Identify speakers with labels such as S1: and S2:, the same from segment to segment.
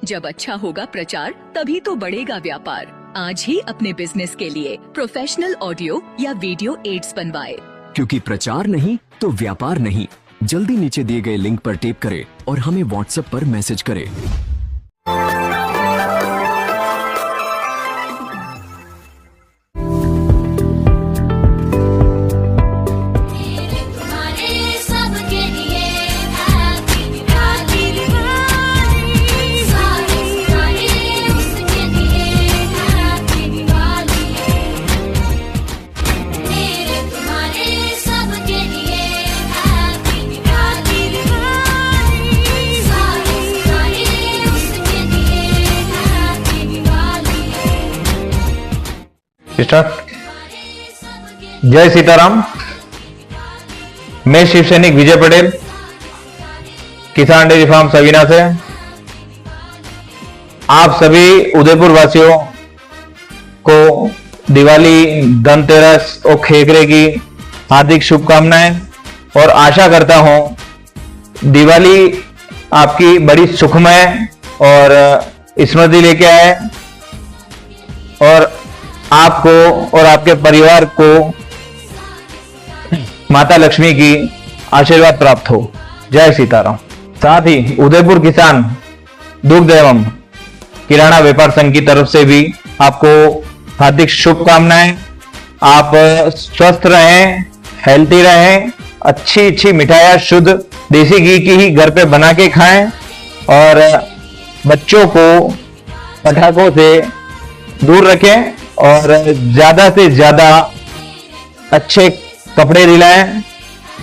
S1: जब अच्छा होगा प्रचार तभी तो बढ़ेगा व्यापार। आज ही अपने बिजनेस के लिए प्रोफेशनल ऑडियो या वीडियो एड्स बनवाए,
S2: क्योंकि प्रचार नहीं तो व्यापार नहीं। जल्दी नीचे दिए गए लिंक पर टैप करें और हमें व्हाट्सएप पर मैसेज करें।
S3: स्टार्ट। जय सीताराम। मैं शिव सैनिक विजय पटेल, किसान डेयरी फार्म सवीना से आप सभी उदयपुर वासियों को दिवाली, धनतेरस और खेकरे की हार्दिक शुभकामनाएं और आशा करता हूं दिवाली आपकी बड़ी सुखमय और स्मृति लेके आए और आपको और आपके परिवार को माता लक्ष्मी की आशीर्वाद प्राप्त हो। जय सीताराम। साथ ही उदयपुर किसान दुग्ध एवं किराना व्यापार संघ की तरफ से भी आपको हार्दिक शुभकामनाएं। आप स्वस्थ रहें, हेल्थी रहें, अच्छी अच्छी मिठाइयाँ शुद्ध देसी घी की ही घर पे बना के खाएं और बच्चों को पटाखों से दूर रखें और ज्यादा से ज्यादा अच्छे कपड़े दिलाएं,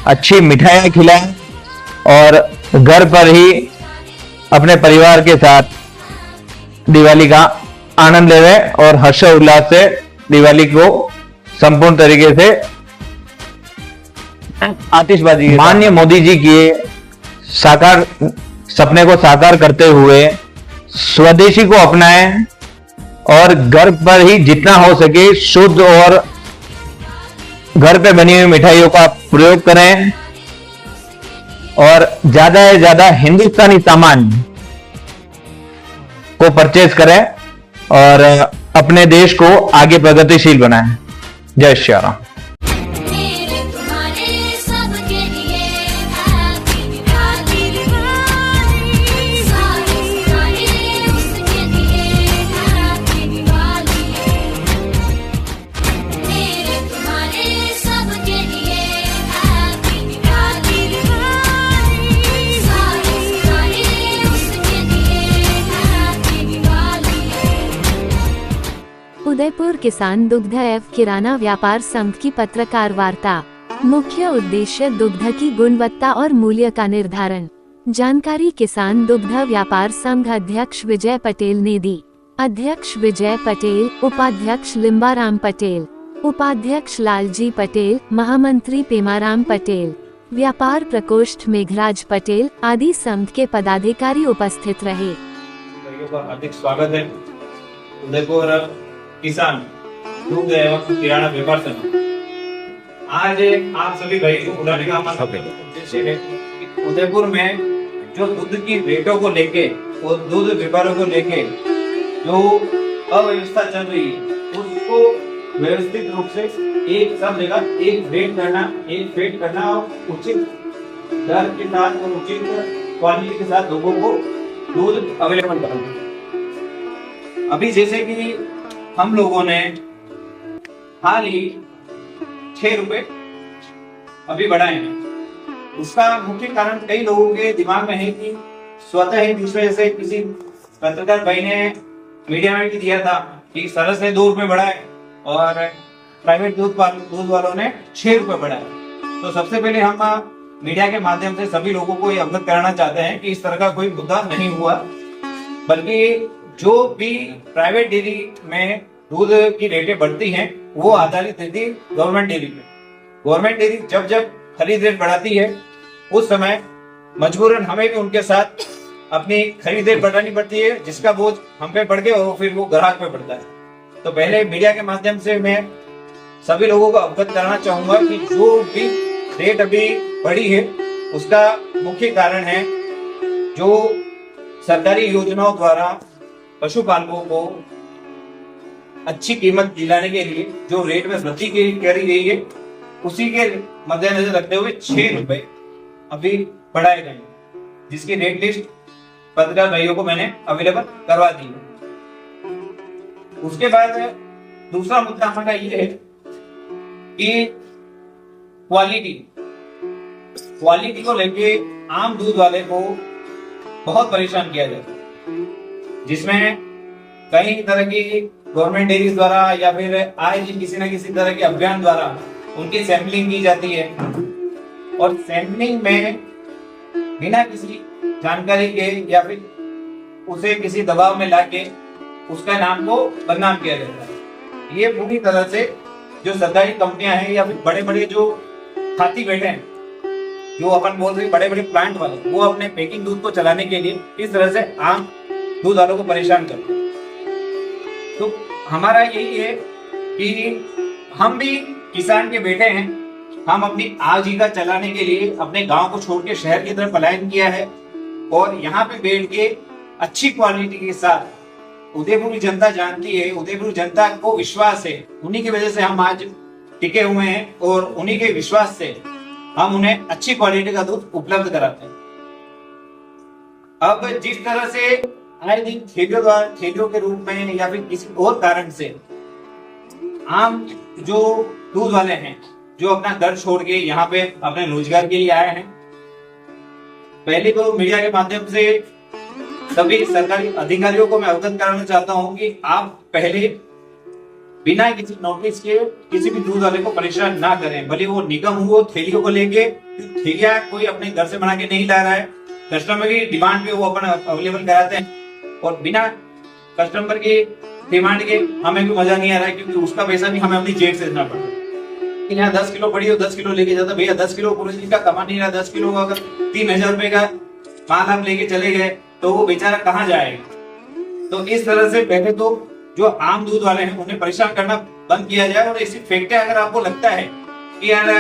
S3: अच्छी मिठाइयाँ खिलाएं और घर पर ही अपने परिवार के साथ दिवाली का आनंद लेवें और हर्षोल्लास से दिवाली को संपूर्ण तरीके से आतिशबाजी। माननीय मोदी जी के साकार सपने को साकार करते हुए स्वदेशी को अपनाएं और घर पर ही जितना हो सके शुद्ध और घर पे बनी हुई मिठाइयों का प्रयोग करें और ज्यादा से ज्यादा हिंदुस्तानी सामान को परचेज करें और अपने देश को आगे प्रगतिशील बनाएं। जय श्री राम।
S4: उदयपुर किसान दुग्ध एवं किराना व्यापार संघ की पत्रकार वार्ता। मुख्य उद्देश्य दुग्ध की गुणवत्ता और मूल्य का निर्धारण। जानकारी किसान दुग्ध व्यापार संघ अध्यक्ष विजय पटेल ने दी। अध्यक्ष विजय पटेल, उपाध्यक्ष लिम्बाराम पटेल, उपाध्यक्ष लालजी पटेल, महामंत्री पेमाराम पटेल, व्यापार प्रकोष्ठ मेघराज पटेल आदि संघ के पदाधिकारी उपस्थित रहे।
S5: हार्दिक स्वागत है। उदयपुर किसान दुग्ध एवं किराना व्यापार संघ आज आप सभी भाई को बुलाने का हमारा उद्देश्य है कि उदयपुर में जो दूध की रेटों को लेके और दूध व्यापारों को लेके जो अव्यवस्था चल रही है उसको व्यवस्थित रूप से एक सब जगह एक रेट करना और उचित दर के साथ और उचित क्वालिटी के साथ लोगों को दूध अवेलेबल कराना। अभी जैसे कि हम लोगों ने हाल ही 6 रुपए अभी बढ़ाए हैं। उसका मुख्य कारण कई लोगों के दिमाग में है कि स्वतः ही दूसरे से किसी पत्रकार भाई ने मीडिया में भी दिया था कि सरस ने 2 रुपए बढ़ाए और प्राइवेट दूध वालों ने 6 रुपए बढ़ाए। तो सबसे पहले हम मीडिया के माध्यम से सभी लोगों को ये अवगत कराना चाहते हैं कि इस तरह का कोई मुद्दा नहीं हुआ, बल्कि जो भी प्राइवेट डेयरी में दूध की रेटें बढ़ती हैं वो आधारित रहती गवर्नमेंट डेयरी पे। गवर्नमेंट डेयरी जब जब खरीद रेट बढ़ाती है उस समय मजबूरन हमें भी उनके साथ अपनी खरीद रेट बढ़ानी पड़ती है, जिसका बोझ हम पे पड़ गया और फिर वो ग्राहक पे पड़ता है। तो पहले मीडिया के माध्यम से मैं सभी लोगों को अवगत कराना चाहूंगा कि जो भी रेट अभी बढ़ी है उसका मुख्य कारण है जो सरकारी योजनाओं द्वारा पशुपालकों को अच्छी कीमत दिलाने के लिए जो रेट में वृद्धि करी गई है, उसी के मद्देनजर रखते हुए 6 रुपए अभी बढ़ाए गए हैं, जिसकी रेट लिस्ट पत्रकार भाइयों को मैंने अवेलेबल करवा दी है। उसके बाद दूसरा मुद्दा हमारा ये है कि क्वालिटी को लेके आम दूध वाले को बहुत परेशान किया जाता है, जिसमें कई तरह की गवर्नमेंट डेयरीज द्वारा या फिर आए दिन किसी न किसी तरह के अभियान द्वारा उनकी सैंपलिंग की जाती है, और सैंपलिंग में बिना किसी जानकारी के या फिर उसे किसी दबाव में लाके उसका नाम को बदनाम किया जाता है। ये पूरी तरह से जो सरकारी कंपनियां हैं या फिर बड़े बड़े जो हाथी बैठे हैं, जो अपन बोल रहे बड़े बड़े प्लांट वाले, वो अपने पैकिंग दूध को चलाने के लिए इस तरह से आम दूध वालों को परेशान करते हैं। तो हमारा यही है कि हम भी किसान के बेटे हैं, हम अपनी आजीविका चलाने के लिए अपने गांव को छोड़ के शहर की तरफ पलायन किया है, और यहाँ पे बैठ के अच्छी क्वालिटी के साथ उदयपुर की जनता जानती है, उदयपुर जनता को विश्वास है, उन्हीं की वजह से हम आज टिके हुए हैं, और उन्हीं के विश्वास से हम उन्हें अच्छी क्वालिटी का दूध उपलब्ध कराते हैं। अब जिस तरह से आए दिन ठेलियों के रूप में या फिर किसी और कारण से आम जो दूध वाले हैं, जो अपना घर छोड़ के यहाँ पे अपने रोजगार के लिए आए हैं, पहले तो मीडिया के माध्यम से सभी सरकारी अधिकारियों को मैं अवगत कराना चाहता हूँ कि आप पहले बिना किसी नोटिस के किसी भी दूध वाले को परेशान ना करें, भले वो निगम हो थैलियों को लेके, थैलियां कोई अपने घर से बना के नहीं ला रहा है, कस्टमर की डिमांड पे वो अपन अवेलेबल कराते हैं, और बिना कस्टमर की डिमांड के हमें भी मजा नहीं आ रहा है, क्योंकि उसका पैसा भी हमें अपनी जेब से देना पड़ता है। यहाँ 10 किलो पड़ी हो 10 किलो लेके जाता, भैया 10 किलो पूरे दिन का कमा नहीं रहा, 10 किलो अगर 3000 रुपए का माल आप लेके चले गए तो वो बेचारा कहाँ जाएगा। तो इस तरह से पहले तो जो आम दूध वाले हैं उन्हें परेशान करना बंद किया जाए, और ऐसी फैक्ट्री अगर आपको लगता है कि यार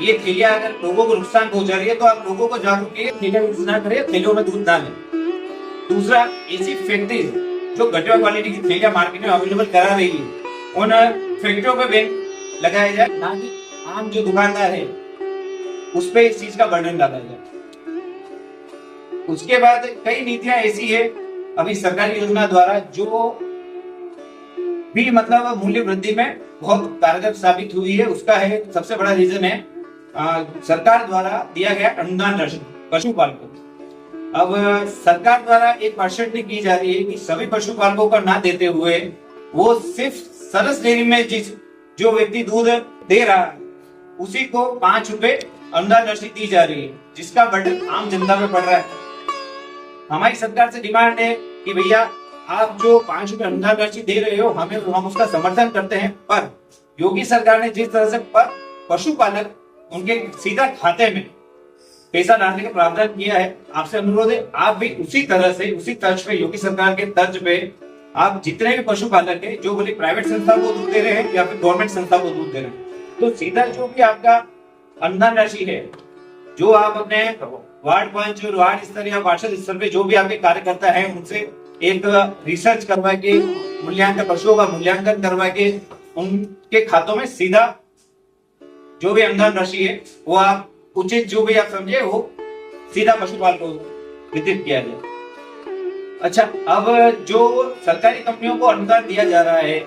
S5: ये थैलियां अगर लोगों को नुकसान पहुंचा रही है, तो आप लोगों को जागरूक कीजिए, थैलियां यूज ना करें, थैलियों में दूध ना लें। दूसरा, ऐसी फैक्ट्री जो घटिया क्वालिटी की थैलियां मार्केट में अवेलेबल करा रही है, उन फैक्ट्रियों पे बैन लगाया जाए, ना कि आम जो दुकानदार है उस पे इस चीज का बर्डन डाला जाए। उसके बाद कई नीतियां ऐसी है अभी सरकारी योजना द्वारा जो भी मतलब मूल्य वृद्धि में बहुत कारगर साबित हुई है। उसका है सबसे बड़ा रीजन है सरकार द्वारा दिया गया अनुदान राशि पशुपालकों। अब सरकार द्वारा एक परसेंट की जा रही है कि सभी पशुपालकों का ना देते हुए वो सिर्फ सरस डेयरी में जो व्यक्ति दूध दे रहा है उसी को 5 रुपए अनुदान राशि दी जा रही है, जिसका बर्डन आम जनता पे पड़ रहा है। हमारी सरकार से डिमांड है कि भैया आप जो 5 रुपए अनुदान राशि दे रहे हो हम उसका समर्थन करते हैं, पर योगी सरकार ने जिस तरह से पशुपालक उनके सीधा खाते में पैसा डालने का प्रावधान किया है, आपसे अनुरोध है आप भी उसी तरह से उसी तर्ज पे योगी सरकार के तर्ज पे आप जितने भी पशुपालक है जो बोले प्राइवेट संस्था को दूध दे रहे हैं या फिर गवर्नमेंट संस्था को दूध दे रहे हैं, तो सीधा जो भी आपका अनुदान राशि है जो आप अपने वार्ड पंच वार्ड स्तर या पार्षद स्तर पे जो भी आपके कार्यकर्ता है उनसे एक रिसर्च करवा के मूल्यांकन पशुओं का मूल्यांकन करवा के उनके खातों में सीधा जो भी अनुदान राशि है वो आप उचित जो भी आप समझे वो सीधा पशुपालक को वितरित किया जाए। अच्छा, अब जो सरकारी कंपनियों को अनुदान दिया जा रहा है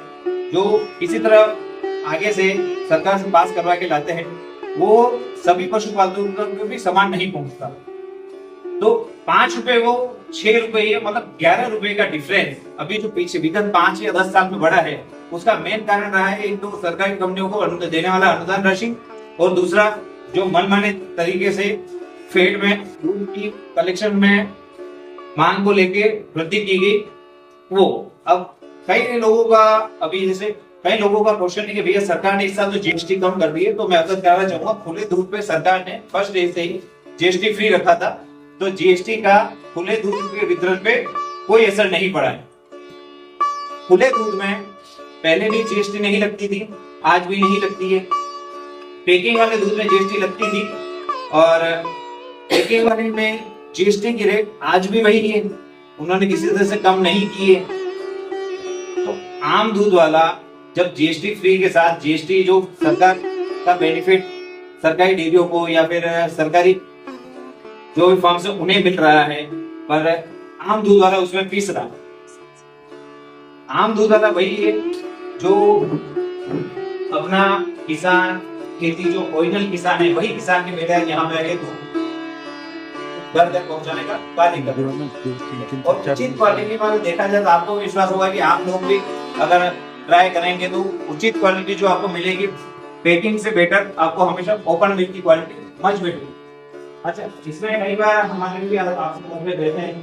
S5: जो किसी तरह आगे से सरकार से पास करवा के लाते हैं वो सभी पशुपालकों को भी समान नहीं पहुंचता। तो 5 रुपए वो 6 रुपए है, मतलब 11 रुपए का डिफरेंस अभी जो पीछे विगत 5 या 10 साल में बढ़ा है उसका मेन कारण रहा है एक तो सरकारी कंपनियों को देने वाला अनुदान राशि, और दूसरा जो मनमाने तरीके से फेड में दूध की कलेक्शन में मांग को लेके वृद्धि की गई। वो अब कई लोगों का अभी जैसे कई लोगों का क्वेश्चन है कि भैया सरकार ने इस साल तो जीएसटी कम कर दी है, तो मैं अवगत कराना चाहूंगा खुले दूध पे सरकार ने फर्स्ट डे से ही जीएसटी फ्री रखा था, तो जीएसटी का खुले दूध के वितरण पे कोई असर नहीं पड़ा है। खुले दूध में पहले भी जीएसटी नहीं लगती थी, आज भी नहीं लगती है। पैकिंग वाले दूध में जीएसटी लगती थी और पैकिंग वाले में जीएसटी की रेट आज भी वही है, उन्होंने किसी तरह से कम नहीं किए। तो आम दूध वाला जब जीएसटी फ्री के साथ जीएसटी जो सरकार का बेनिफिट सरकारी डेयरियों को या फिर सरकारी जो भी फर्म से उन्हें मिल रहा है, पर आम दूध वाला उसमें पीस रहा। आम दूध वाला वही है जो अपना किसान खेती जो ओरिजिनल किसान है वही किसान के बेटा यहाँ पे आके घर तक पहुंचाने का कार्य कर रहे हैं। और उचित क्वालिटी में देखा जाए तो आपको विश्वास होगा कि आप लोग भी अगर ट्राई करेंगे तो उचित क्वालिटी जो आपको मिलेगी पैकिंग से बेटर आपको हमेशा ओपन मिल्क की क्वालिटी मच बेटर। अच्छा, इसमें कई बार हमारे भी आपसे मौके देते हैं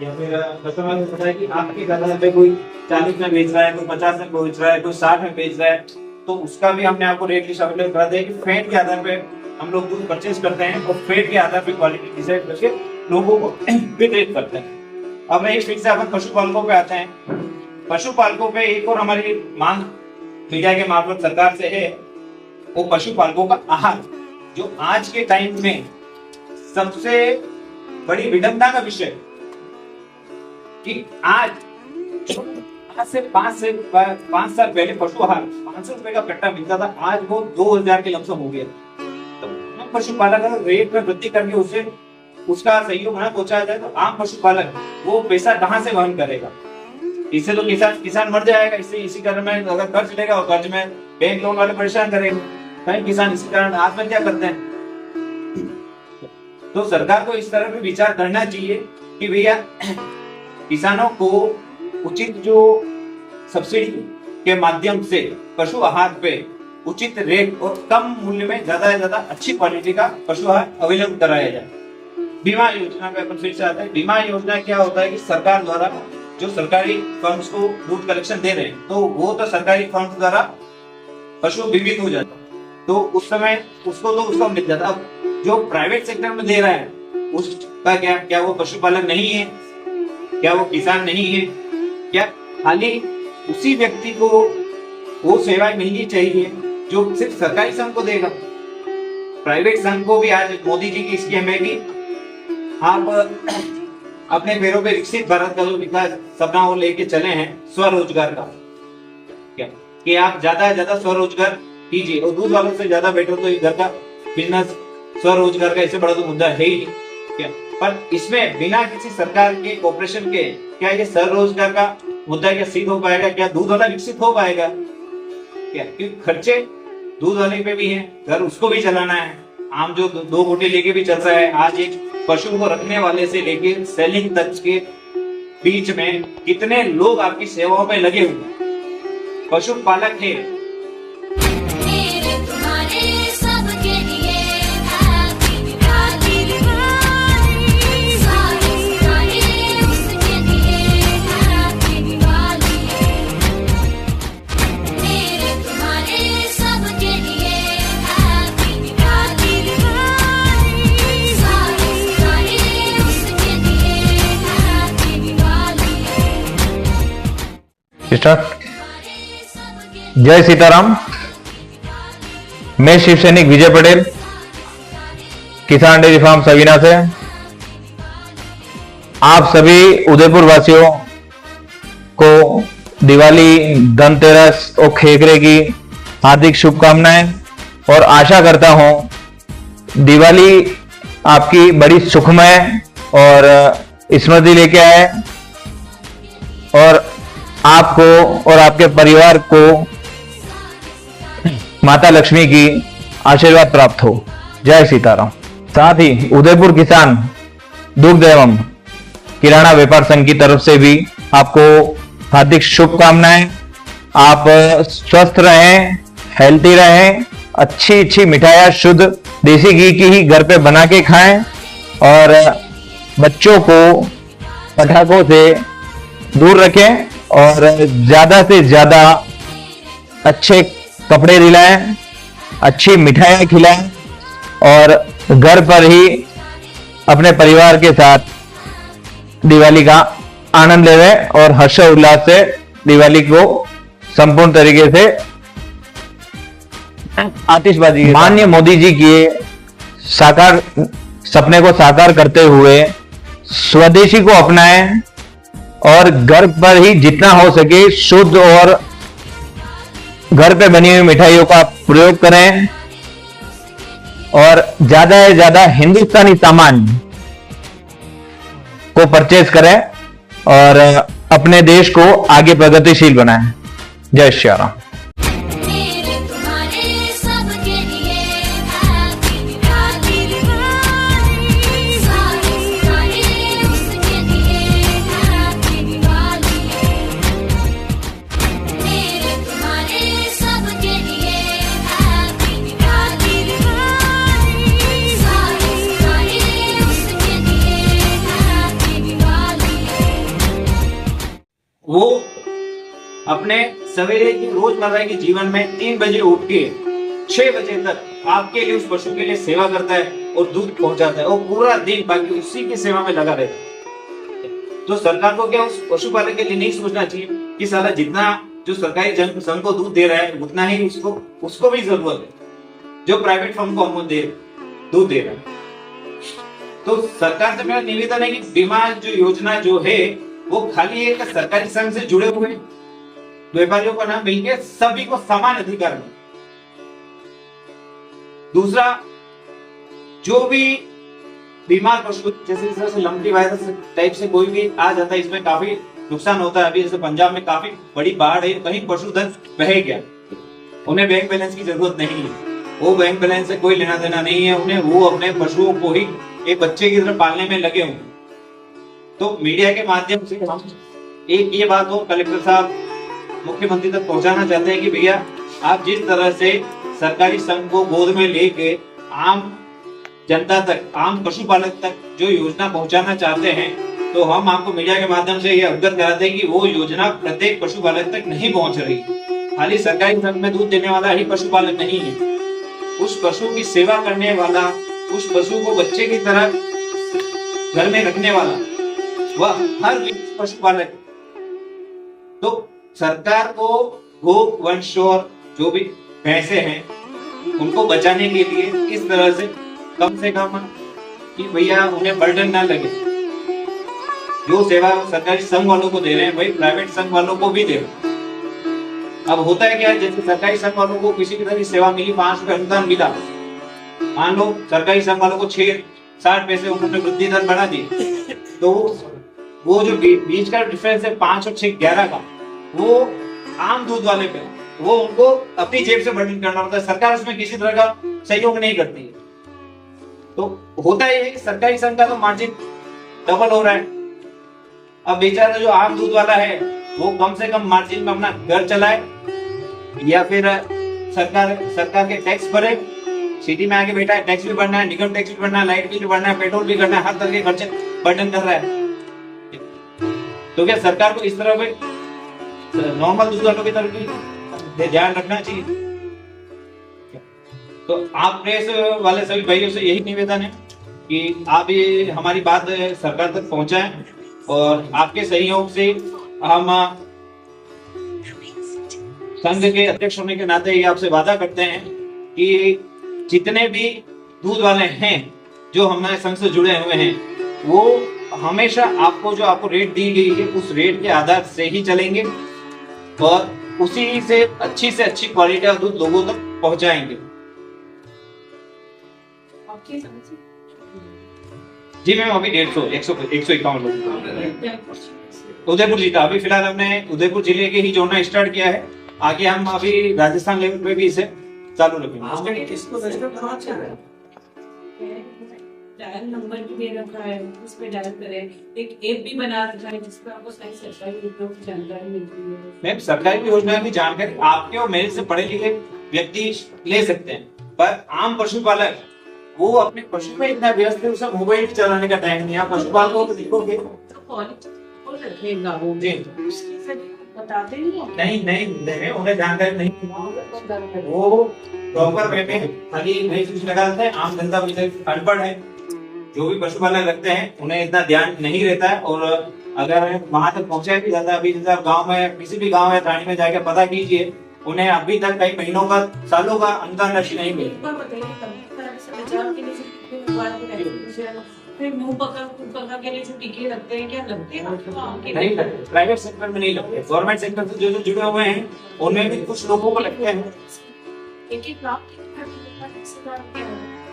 S5: या फिर कस्टमर को पता है कि आपके घर पे कोई 40 में बेच रहा है, कोई 50 में बेच रहा है, कोई 60 में बेच रहा है, तो उसका भी हमने आपको रेट लिस्ट अवेलेबल करा दिया कि फैट के आधार पे हम लोग दूध परचेज करते हैं और फैट के आधार पे क्वालिटी डिसाइड करके लोगों को वितरित करते हैं। अब एक फिर से अपन पशुपालकों पे आते हैं। पशुपालकों पे एक और हमारी मांग मीडिया के मार्फत सरकार से है, वो पशुपालकों का आहार, जो आज के टाइम में सबसे बड़ी विडंबना का विषय कि आज से 5 साल पहले पशु आहार 500 रुपए का कट्टा मिलता था, आज वो 2000 के लमसम हो गया। तो पशुपालक रेट में वृद्धि करके उसे उसका सहयोग न पहुंचाया जाए तो आम पशुपालक वो पैसा कहां से वहन करेगा? इससे तो किसान मर जाएगा। इससे इसी कारण में अगर कर्ज लेगा और कर्ज में बैंक लोन वाले परेशान करेंगे, कई किसान इसी कारण आत्महत्या करते हैं। तो सरकार को इस तरह भी विचार करना चाहिए कि भैया किसानों को उचित जो सब्सिडी के माध्यम से पशु आहार पे उचित रेट और कम मूल्य में ज्यादा से ज्यादा अच्छी क्वालिटी का पशु आहार अवेलेबल कराया जाए। बीमा योजना पे अपन फिर से आते हैं। बीमा योजना क्या होता है कि सरकार द्वारा जो सरकारी फर्म्स को दूध कलेक्शन दे रहे हैं, तो वो तो सरकारी फर्म्स द्वारा पशु बीमित हो जाता, तो उस समय उसको तो उसका मिल जाता। अब जो प्राइवेट सेक्टर में दे रहा है उसका क्या वो पशुपालक नहीं है? क्या वो किसान नहीं है? क्या खाली उसी व्यक्ति को वो सेवाएं मिलनी चाहिए जो सिर्फ सरकारी संघ को देगा? प्राइवेट संघ को भी आज मोदी जी की स्कीम है कि आप अपने पैरों पे विकसित भारत का जो विकास सपना वो लेके चले हैं स्वरोजगार का, क्या कि आप ज्यादा से ज्यादा स्वरोजगार कीजिए। और दूध वालों से ज्यादा बेटर तो घर का बिजनेस स्वरोजगार का इससे बड़ा तो मुद्दा है ही नहीं, क्या? पर इसमें बिना किसी सरकार के कोऑपरेशन के क्या ये स्वरोजगार का मुद्दा क्या सिद्ध हो पाएगा? क्या दूध वाला विकसित हो पाएगा? क्या? क्योंकि खर्चे दूध वाले पे भी हैं, घर उसको भी चलाना है। आम जो 2 रोटी लेके भी चल रहा है, आज एक पशु को रखने वाले से लेके सेलिंग तक के बीच में कितने लोग आपकी सेवाओं पे लगे हुए पशुपालक है।
S3: जय सीताराम। मैं शिव सैनिक विजय पटेल, किसान डेयरी फार्म सवीना से आप सभी उदयपुर वासियों को दिवाली, धनतेरस और खेकरे की हार्दिक शुभकामनाएं और आशा करता हूं दिवाली आपकी बड़ी सुखमय और स्मृति लेके आए और आपको और आपके परिवार को माता लक्ष्मी की आशीर्वाद प्राप्त हो। जय सीताराम। साथ ही उदयपुर किसान दुग्ध एवं किराना व्यापार संघ की तरफ से भी आपको हार्दिक शुभकामनाएं। आप स्वस्थ रहें, हेल्थी रहें, अच्छी मिठाइयाँ शुद्ध देसी घी की ही घर पे बना के खाएं और बच्चों को पटाखों से दूर रखें और ज्यादा से ज्यादा अच्छे कपड़े दिलाएं, अच्छी मिठाइयाँ खिलाएं और घर पर ही अपने परिवार के साथ दिवाली का आनंद लें और हर्ष उल्लास से दिवाली को संपूर्ण तरीके से आतिशबाजी। माननीय मोदी जी के सपने को साकार करते हुए स्वदेशी को अपनाएं और घर पर ही जितना हो सके शुद्ध और घर पे बनी हुई मिठाइयों का प्रयोग करें और ज्यादा से ज्यादा हिंदुस्तानी सामान को परचेज करें और अपने देश को आगे प्रगतिशील बनाएं। जय श्री राम।
S6: मेरे तुम्हारे सबके लिए हैप्पी दिवाली, सारे सारे उसके लिए हैप्पी दिवाली। मेरे तुम्हारे सबके लिए हैप्पी दिवाली, सारे सारे उसके लिए हैप्पी दिवाली।
S5: वो अपने सवेरे की रोजमर्रा के जीवन में 3 बजे उठ के 6 बजे तक आपके लिए, उस पशु के लिए सेवा करता है और दूध पहुंचाता है और पूरा दिन बाकी उसी की सेवा में लगा रहता है। तो सरकार को क्या उस पशुपालक के लिए नहीं सोचना चाहिए कि साला जितना जो सरकारी जन संघ को दूध दे रहा है उतना ही उसको भी जरूरत है जो प्राइवेट फर्म को हमको दूध दे रहा है। तो सरकार से मेरा निवेदन है कि बीमा जो योजना जो है वो खाली एक सरकारी संघ से जुड़े हुए व्यापारियों का नाम मिलकर सभी को समान अधिकार मिले। दूसरा, जो भी बीमार पशु जैसे इस तरह से लंपी वायरस टाइप से कोई भी आ जाता है, इसमें काफी नुकसान होता है। अभी जैसे पंजाब में काफी बड़ी बाढ़ है, कहीं पशुधन बह गया, उन्हें बैंक बैलेंस की जरूरत नहीं है, वो बैंक बैलेंस से कोई लेना देना नहीं है उन्हें, वो अपने पशुओं को ही एक बच्चे की तरह पालने में लगे हुए। तो मीडिया के माध्यम से हम एक ये बात हो कलेक्टर साहब मुख्यमंत्री तक पहुंचाना चाहते हैं कि भैया आप जिस तरह से सरकारी संघ को गोद में लेके आम जनता तक, आम पशुपालक तक जो योजना पहुंचाना चाहते हैं, तो हम आपको मीडिया के माध्यम से ये अवगत कराते हैं कि वो योजना प्रत्येक पशुपालक तक नहीं पहुंच रही। खाली सरकारी संघ में दूध देने वाला ही पशुपालक नहीं है, उस पशु की सेवा करने वाला, उस पशु को बच्चे की तरह घर में रखने वाला वह हर पशुपालक। तो सरकार को गो वंश और जो भी भैंसे हैं उनको बचाने के लिए इस तरह से कम कि भैया उन्हें बर्डन ना लगे। जो सेवा सरकारी संघ वालों को दे रहे हैं वही प्राइवेट संघ वालों को भी दे रहे हैं। अब होता है क्या, जैसे सरकारी संघ वालों को किसी की तरह सेवा मिली, 5 रुपए अनुदान मिला, मान लो सरकारी संघ वालों को 60 पैसे उन्होंने वृद्धि दर बढ़ा दी, तो वो जो बीच का डिफरेंस है 5 और 6 11 का, वो आम दूध वाले पे वो उनको अपनी जेब से बर्डन करना पड़ता है। सरकार उसमें किसी तरह का सहयोग नहीं करती है। तो होता है कि सरकारी संघ का तो मार्जिन डबल हो रहा है। अब बेचारा जो आम दूध वाला है वो कम से कम मार्जिन में अपना घर चलाए या फिर सरकार के टैक्स भरे। सिटी में आके बैठा है, टैक्स भी भरना है, निगम टैक्स भी भरना है, लाइट बिल भी भरना है, पेट्रोल भी करना है, हर तरह के खर्चे बर्डन कर रहा है। तो क्या सरकार को इस तरह पे नॉर्मल दूध वालों की तरफ ध्यान रखना चाहिए? तो आप प्रेस वाले सभी भाइयों से यही निवेदन है कि आप ये हमारी बात सरकार तक पहुंचाएं और आपके सहयोग से हम संघ के अध्यक्ष होने के नाते ये आपसे वादा करते हैं कि जितने भी दूध वाले हैं जो हमारे संघ से जुड़े हुए हैं वो हमेशा आपको रेट दी गई है उस रेट के आधार से ही चलेंगे और उसी से अच्छी क्वालिटी का दूध लोगों तक पहुंचाएंगे। जी मैम, अभी 151 लोग उदयपुर जीता। अभी फिलहाल हमने उदयपुर जिले के ही जोड़ना स्टार्ट किया है, आगे हम अभी राजस्थान लेवल पे भी इसे चालू रखेंगे।
S7: डायल नंबर भी दे रखा है, उस पे डायल करें। एक ऐप भी बना रखा है जिस पर आपको सारी सरकारी योजनाओं की जानकारी मिलती है।
S5: मैम, सरकारी योजना की जानकारी आपके और मेरे से पढ़े लिखे व्यक्ति ले सकते हैं, पर आम पशुपालक वो अपने पशु में इतना व्यस्त है, उसे मोबाइल चलाने का टाइम नहीं है। आप पशुपालकों को देखोगे
S7: तो क्वालिटी रखेगा वो
S5: जी,
S7: बताते
S5: नहीं उन्हें जानकारी नहीं, वो प्रॉपर वे में खाली नहीं कुछ लगाते हैं। आम जनता अनपढ़ है, जो भी पशुपालक रखते हैं उन्हें इतना ध्यान नहीं रहता है और अगर वहां तक पहुंचा भी जाता है, अभी जैसे आप गाँव में किसी भी गाँव या ठाणे में जाकर पता कीजिए, उन्हें अभी तक कई महीनों का सालों का अनुदान राशि नहीं मिली।
S7: दोबारा फिर एग्जीबिशन, फिर मुंह पकड़ के लिए जो टीके लगते हैं, क्या लगते हैं आपको आगे?
S5: नहीं लगते, प्राइवेट सेक्टर में नहीं लगते, गवर्नमेंट सेक्टर से जो जुड़े हुए हैं उनमें भी कुछ लोगों को लगते हैं।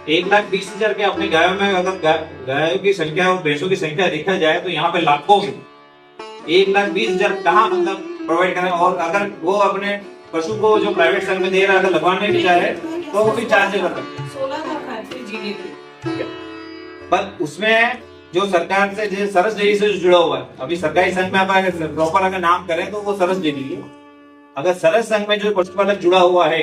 S5: 1,20,000 के अपने गायों में अगर गायों की संख्या और भैंसों की संख्या देखा जाए तो यहाँ पे लाखों में 1,20,000 कहाँ मतलब प्रोवाइड करें। और अगर वो अपने पशु को जो प्राइवेट सेक्टर में दे रहा है अगर लगवाने भी चाहे तो वो भी चार्ज कर सकते हैं।
S7: 16 लाख आते GDP।
S5: पर उसमें जो सरकार से जो सरस डेयरी से जुड़ा हुआ है, अभी सरकारी संघ में आप अगर प्रॉपर अगर नाम करें तो वो सरस डेयरी है। अगर सरस संघ में जो पशुपालक जुड़ा हुआ है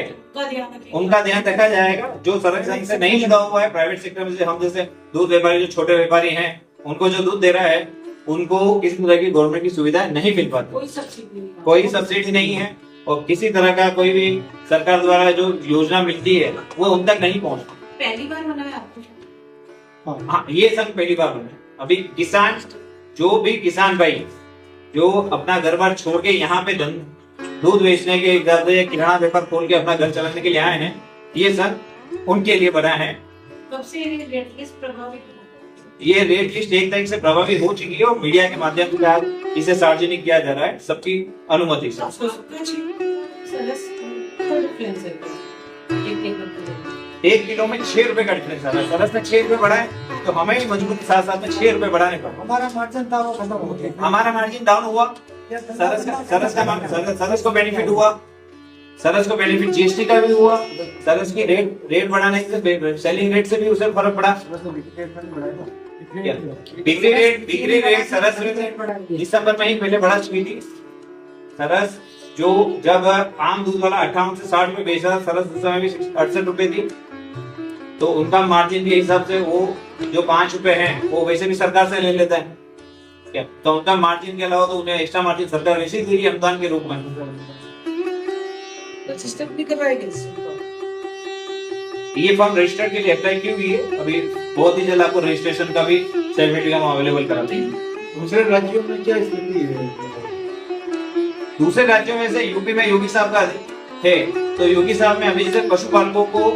S5: उनका ध्यान रखा जाएगा। जो सरस संघ से नहीं जुड़ा हुआ है प्राइवेट सेक्टर में, हम जैसे दूध व्यापारी जो छोटे व्यापारी हैं उनको जो दूध दे रहा है उनको किसी तरह की गवर्नमेंट की सुविधा नहीं मिल पाती, कोई सब्सिडी नहीं है और किसी तरह का कोई भी सरकार द्वारा जो योजना मिलती है वो उन तक नहीं पहुंचती।
S7: पहली बार बना है आपको?
S5: हाँ, ये संघ पहली बार बना। अभी किसान जो भी किसान भाई जो अपना घर बार छोड़ के यहाँ पे दूध बेचने के इरादे या किराना व्यापार खोल के अपना घर चलाने के लिए आए हैं, ये संघ उनके लिए बना है।
S7: कब से ये रेट लिस्ट प्रभावित हुआ?
S5: ये रेट लिस्ट एक तारीख से प्रभावी हो चुकी है और मीडिया के माध्यम से आज इसे सार्वजनिक किया जा रहा है सबकी अनुमति से। एक किलो में 6 रुपए का डिफरेंस आ रहा है। सरस ने 6 रुपए बढ़ाए तो हमें भी मजबूती साथ साथ में 6 रुपए बढ़ाने का हमारा मार्जिन था वो खत्म हो गया, हमारा मार्जिन डाउन हुआ। सरस को बेनिफिट हुआ, सरस को बेनिफिट जीएसटी का भी हुआ, सरस की रेट बढ़ाने से सेलिंग रेट से भी उसे फर्क पड़ा। बिक्री रेट सरस दिसंबर में ही पहले बढ़ा चुकी थी। सरस जो जब आम दूध वाला 58 से 60 रुपए बेच रहा, सरस उस समय भी 68 रुपए थी, तो उनका मार्जिन के हिसाब से वो जो 5 रुपए हैं वो वैसे भी सरकार से ले लेता है क्या, तो उनका मार्जिन के अलावा तो उन्हें एक्स्ट्रा मार्जिन सरकार वैसे ही दे रही है अनुदान के रूप में।
S7: तो सिस्टम भी करवाएगी
S5: ये फॉर्म रजिस्टर्ड के लिए अप्लाई की हुई है, अभी बहुत ही जल्द आपको रजिस्ट्रेशन का भी सर्टिफिकेट हम अवेलेबल करा देंगे।
S8: दूसरे राज्यों में क्या स्थिति है?
S5: दूसरे राज्यों में से यूपी में योगी साहब का है, तो योगी साहब ने अभी से पशुपालकों को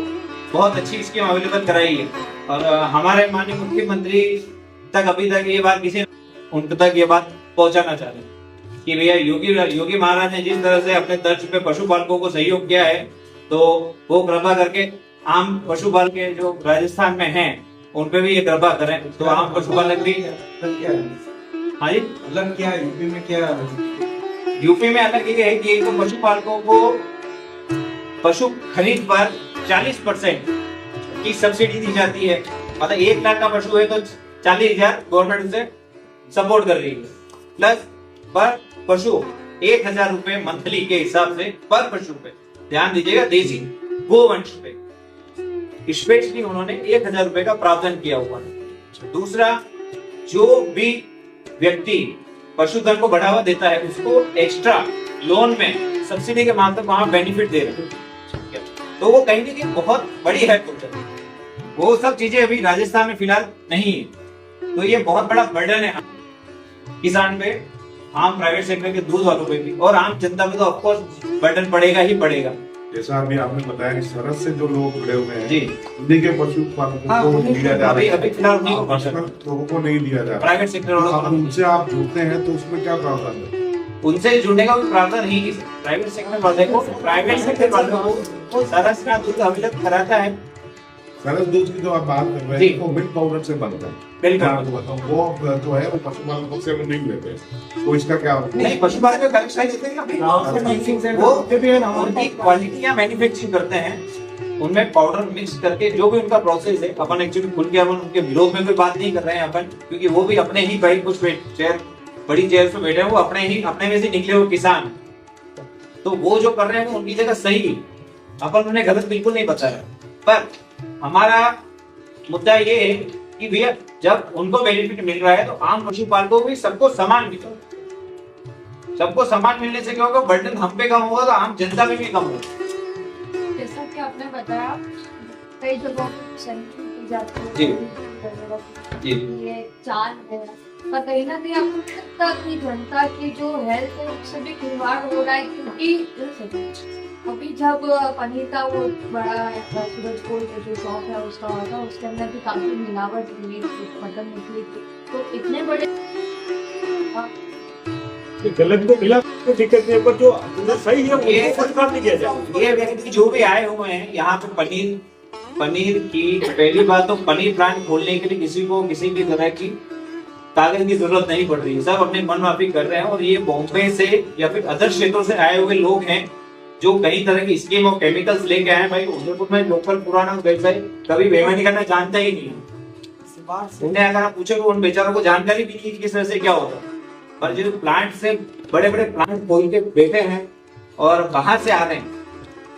S5: बहुत अच्छी स्कीम अवेलेबल कराई है और हमारे माननीय मुख्यमंत्री तक अभी तक ये बात किसी उन तक ये बात पहुंचाना चाहते हैं कि भैया योगी महाराज ने जिस तरह से अपने तर्ज पे पशुपालकों को सहयोग किया है, तो वो कृपा करके आम पशुपालक के जो राजस्थान में हैं उन पे भी ये कृपा करें, तो आम पशुपालक भी। हाँ जी,
S8: अलग क्या है यूपी में? क्या
S5: यूपी में अलग ये है कि तो पशुपालकों को पशु खरीद पर 40% की सब्सिडी दी जाती है। मतलब 1 लाख का पशु है तो 40,000 गवर्नमेंट उसे सपोर्ट कर रही है, प्लस पर पशु 1,000 रुपए मंथली के हिसाब से पर पशु पे, ध्यान दीजिएगा, देसी गोवंश पे स्पेशली उन्होंने 1,000 रुपए का प्रावधान किया हुआ है। दूसरा, जो भी व्यक्ति पशुधन को बढ़ावा देता है उसको एक्स्ट्रा लोन में सब्सिडी के माध्यम से वहां बेनिफिट दे रहे हैं, तो वो कहीं ना कहीं बहुत बड़ी हेल्प हो जाती है। वो सब चीजें अभी राजस्थान में फिलहाल नहीं है, तो ये बहुत बड़ा बर्डन है किसान पे, आम प्राइवेट सेक्टर के दूध वालों पे भी, और आम जनता पे तो ऑफकोर्स बर्डन पड़ेगा ही पड़ेगा।
S8: जैसा अभी आपने बताया कि सरस से जो लोग जुड़े हुए हैं
S5: जी,
S8: उन्हीं के पशुपालकों को दिया जा रहा है,
S5: अभी फिलहाल
S8: लोगों को नहीं दिया जा रहा।
S5: प्राइवेट सेक्टर वालों
S8: अब उनसे आप जुड़ते हैं तो उसमें क्या प्रावधान है?
S5: उनसे जुड़ने का कोई प्रावधान नहीं है। प्राइवेट सेक्टर वाले को, प्राइवेट सेक्टर वालों को सरस का दूध अवेलेबल कराता है।
S8: सरस दूध की जो आप बात कर रहे हैं वो मिल्क पाउडर से बनता है,
S5: बिल्कुल
S8: आपको बताऊं वो जो है वो पशुपालकों से वो नहीं लेते, तो इसका क्या
S5: नहीं, पशुपालक का कलेक्शन देते हैं, वो उनकी क्वालिटियां मैन्युफैक्चरिंग करते हैं, उनमें पाउडर मिक्स करके जो भी उनका प्रोसेस है। अपन एक्चुअली खुल के अपन उनके विरोध में कोई बात नहीं कर रहे हैं अपन, क्योंकि वो भी अपने ही भाई कुछ चेयर बड़ी चेयर पे बैठे हैं, वो अपने में से निकले हुए किसान, तो वो जो कर रहे हैं उनकी जगह सही, अपन उन्हें गलत बिल्कुल नहीं बताया। पर हमारा मुद्दा ये है कि भैया जब उनको बेनिफिट मिल रहा है तो आम पशुपालकों को भी सबको समान मिले। सबको समान मिलने से क्या होगा, बर्डन हम पे कम होगा तो आम जनता पे भी कम होगा।
S9: जैसा कि आपने बताया कई जगहों पर सेंट्री की जाती है
S5: जी जी,
S9: ये चाल है, पर कहीं ना कहीं आपको लगता है कि जनता की जो हेल्थ है उससे भी खिलवाड़ हो रहा है, क्योंकि अभी जब पनीर का वो बड़ा सूरजपुर का जो शॉप है उसका होता है, उसके अंदर भी काफी मिलावट हुई मटन निकली थी, तो इतने बड़े
S10: गलत तो मिला तो दिक्कत नहीं, पर जो सही है वो काम नहीं किया जाए।
S5: ये व्यक्ति जो भी आए हुए हैं यहाँ पे पनीर की पहली बात तो पनीर प्लांट खोलने के लिए किसी को किसी भी तरह की कागज की जरूरत नहीं पड़ रही है, सब अपने मन माफी कर रहे हैं। और ये बॉम्बे से या फिर अदर क्षेत्रों से आए हुए लोग हैं जो कई तरह की स्कीम और केमिकल्स लेके आए हैं। भाई उदयपुर में लोकल पुराना व्यवसाय कभी बेईमानी करना जानता ही नहीं है। उन्हें अगर आप पूछोगे उन बेचारों को जानकारी भी नहीं किस तरह से क्या होता है, पर जो प्लांट से बड़े बड़े प्लांट खोल के बैठे हैं और बाहर से आ रहे हैं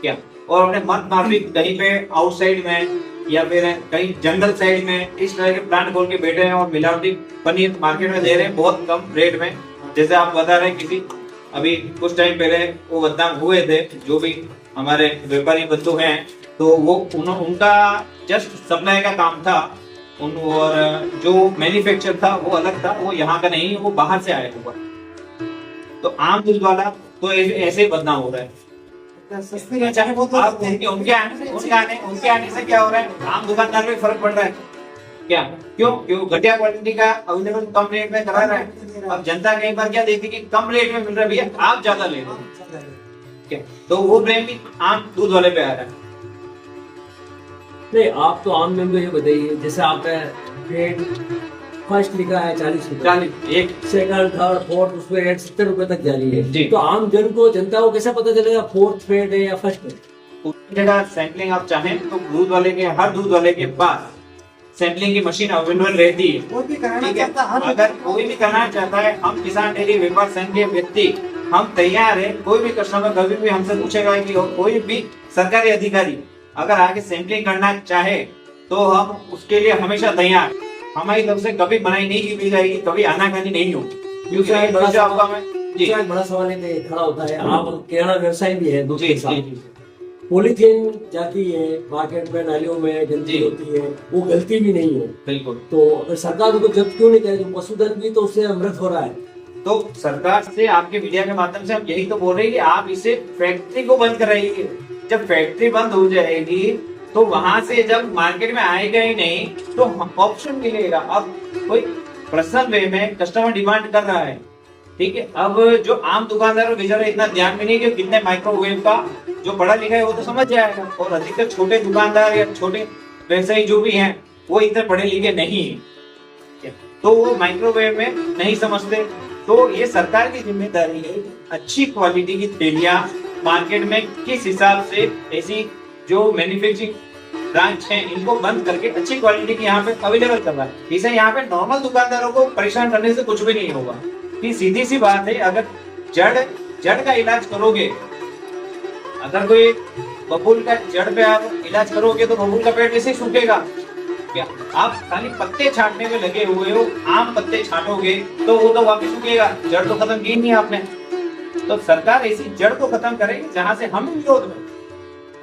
S5: क्या, और अपने मत माफिक कहीं पे आउटसाइड में या फिर कहीं जंगल साइड में इस तरह के प्लांट खोल के बैठे हैं और मिलावटी पनीर मार्केट में दे रहे हैं बहुत कम रेट में। जैसे आप बता रहे हैं किसी अभी कुछ टाइम पहले वो बदनाम हुए थे जो भी हमारे व्यापारी बंधु हैं, तो वो उनका जस्ट सप्लाई का काम था और जो मैन्युफैक्चर था वो अलग था, वो यहाँ का नहीं, वो बाहर से आया हुआ। तो आम दूध वाला तो ऐसे ही बदनाम हो रहा है। चाहे वो तो उनके आने से क्या हो रहा है, आम दुकानदार में फर्क पड़ रहा है क्या? क्यों घटिया क्वालिटी का अवेलेबल कम रेट में करा रहा है। अब जनता कई बार क्या देखती कि कम रेट में मिल रहा है भैया, आप ज्यादा ले रहे हो क्या, तो वो ब्लेम भी आम दूध वाले पे आ रहा है।
S10: नहीं, आप तो आम जन को ये बताइए, जैसे आपने रेट फर्स्ट लिखा है 40 रुपए,
S5: एक
S10: सेकंड थर्ड फोर्थ उसमें रेट 70 रुपए तक जारी है
S5: जी।
S10: तो आम जन को जनता को कैसा पता चलेगा फोर्थ रेट है या फर्स्ट रेट?
S5: जगह सैंपलिंग आप चाहें तो दूध वाले के हर दूध वाले के पास सैंपलिंग की मशीन अवेलेबल रहती है। ठीक है, अगर कोई भी करना चाहता है, हम किसान डेयरी व्यापार संघ के व्यक्ति हम तैयार है। कोई भी कस्टमर कभी भी हमसे पूछेगा कि कोई भी सरकारी अधिकारी अगर आगे सैंपलिंग करना चाहे तो हम उसके लिए हमेशा तैयार। हमारी तरफ से कभी मनाही नहीं की जाएगी, कभी आनाकानी नहीं होगी। क्योंकि
S10: एक बड़ा सवाल ये खड़ा होता है, आप किराना व्यवसाय भी है दूध के साथ, पॉलीथीन जाती है मार्केट में, नालियों में गंदी होती है, वो गलती भी नहीं है
S5: बिल्कुल।
S10: तो अगर सरकार उनको जब्त क्यों नहीं करे? तो पशुधन भी तो उससे अमृत हो रहा है।
S5: तो सरकार से आपके मीडिया के माध्यम से हम यही तो बोल रहे हैं कि आप इसे फैक्ट्री को बंद कराइए। जब फैक्ट्री बंद हो जाएगी तो वहां से जब मार्केट में आएगा ही नहीं तो ऑप्शन मिलेगा। अब कोई पर्सनल वे में कस्टमर डिमांड कर रहा है, ठीक है। अब जो आम दुकानदार बेचारे इतना ध्यान में नहीं कि कितने माइक्रोवेव का, जो पढ़ा लिखा है वो तो समझ जाएगा, और अधिकतर छोटे दुकानदार या छोटे व्यवसायी जो भी हैं वो इतने पढ़े लिखे नहीं है, तो वो माइक्रोवेव में नहीं समझते। तो ये सरकार की जिम्मेदारी है अच्छी क्वालिटी की तेलियां मार्केट में किस हिसाब से ऐसी जो मैन्युफैक्चरिंग ब्रांच है इनको बंद करके अच्छी क्वालिटी की यहाँ पे अवेलेबल करना है। इसे यहाँ पे नॉर्मल दुकानदारों को परेशान करने से कुछ भी नहीं होगा। कि सीधी सी बात है, अगर जड़ का इलाज करोगे, अगर कोई बबूल का जड़ पे आप इलाज करोगे तो बबूल का पेड़ वैसे ही सूखेगा क्या? आप खाली पत्ते छांटने में लगे हुए हो, आम पत्ते छांटोगे तो वो तो वापस सूखेगा, जड़ तो खत्म की नहीं आपने। तो सरकार ऐसी जड़ को खत्म करे जहां से हम विरोध में,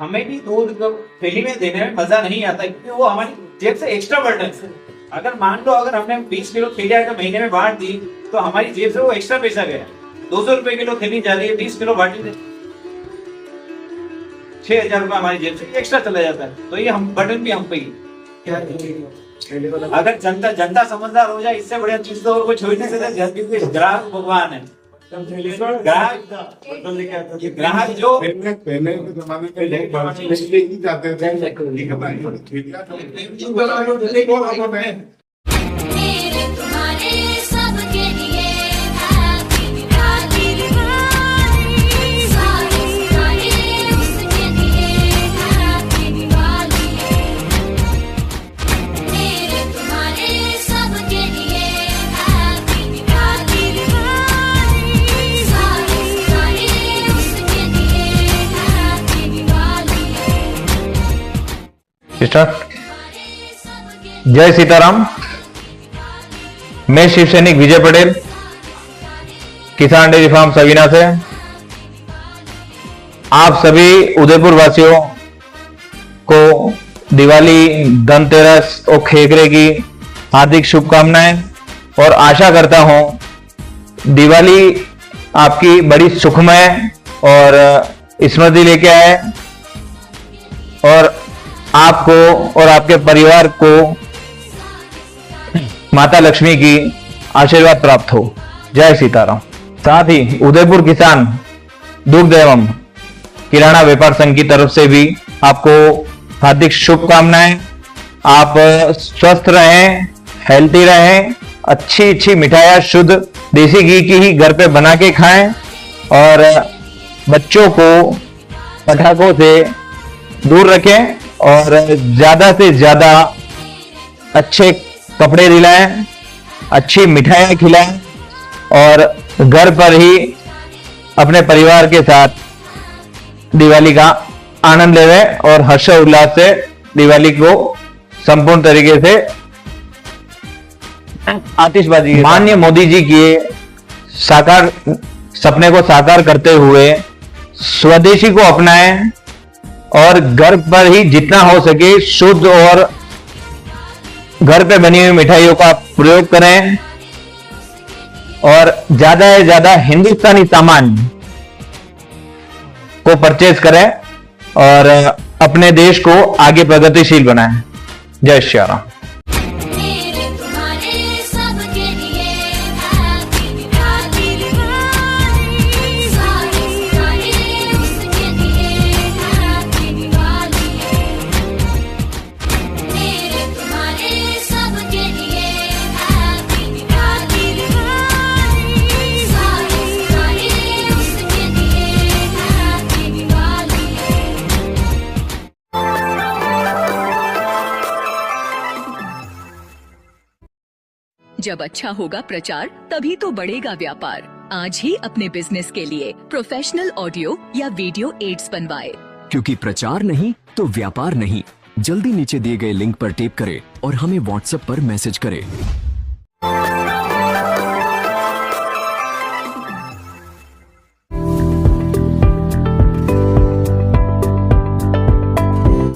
S5: हमें भी दूध को थैली में देने में मजा नहीं आता क्योंकि वो हमारी जेब से एक्स्ट्रा बर्डन है। अगर मान लो अगर हमने 20 किलो थैली आइटम महीने में बांट दी तो हमारी जेब से वो एक्स्ट्रा पैसा गया। 200 रुपए किलो थैली जा रही है, 20 किलो बांटी दे 6000 रुपए हमारी जेब से एक्स्ट्रा चला जाता है। तो ये हम बर्डन भी हम पे ही। अगर जनता समझदार हो जाए, इससे बढ़िया चीज तो और कुछ हो नहीं सकता। ग्राहक भगवान है। ग्राहक जो
S8: पहले के जमाने में लोग बातचीत नहीं जाते थे,
S6: मेरे तुम्हारे सबके लिए हैप्पी दिवाली, सारे सारे उसके लिए हैप्पी दिवाली। मेरे तुम्हारे सबके लिए हैप्पी दिवाली, सारे सारे उसके लिए हैप्पी दिवाली।
S3: स्टार्ट। जय सीताराम। मैं शिव सैनिक विजय पटेल, किसान डेयरी फार्म सवीना से आप सभी उदयपुर वासियों को दिवाली, धनतेरस और खेकरे की हार्दिक शुभकामनाएं, और आशा करता हूं दिवाली आपकी बड़ी सुखमय और स्मृति लेके आए और आपको और आपके परिवार को माता लक्ष्मी की आशीर्वाद प्राप्त हो। जय सीताराम। साथ ही उदयपुर किसान दुग्ध एवं किराना व्यापार संघ की तरफ से भी आपको हार्दिक शुभकामनाएं। आप स्वस्थ रहें, हेल्थी रहें, अच्छी अच्छी मिठाइयाँ शुद्ध देसी घी की ही घर पे बना के खाएं और बच्चों को पटाखों से दूर रखें और ज्यादा से ज्यादा अच्छे कपड़े दिलाएं, अच्छी मिठाइयाँ खिलाएं और घर पर ही अपने परिवार के साथ दिवाली का आनंद लेवें और हर्ष उल्लास से दिवाली को संपूर्ण तरीके से आतिशबाजी। माननीय मोदी जी के साकार सपने को साकार करते हुए स्वदेशी को अपनाएं और घर पर ही जितना हो सके शुद्ध और घर पे बनी हुई मिठाइयों का प्रयोग करें और ज्यादा से ज्यादा हिंदुस्तानी सामान को परचेज करें और अपने देश को आगे प्रगतिशील बनाएं। जय श्री राम।
S6: मेरे तुम्हारे सबके लिए हैप्पी दिवाली। सारे सारे उसके लिए हैप्पी दिवाली। मेरे तुम्हारे सबके लिए हैप्पी दिवाली। सारे सारे उसके लिए हैप्पी दिवाली।
S1: जब अच्छा होगा प्रचार तभी तो बढ़ेगा व्यापार। आज ही अपने बिजनेस के लिए प्रोफेशनल ऑडियो या वीडियो एड्स बनवाए।
S2: क्योंकि प्रचार नहीं तो व्यापार नहीं। जल्दी नीचे दिए गए लिंक पर टेप करें और हमें व्हाट्सएप पर मैसेज करें।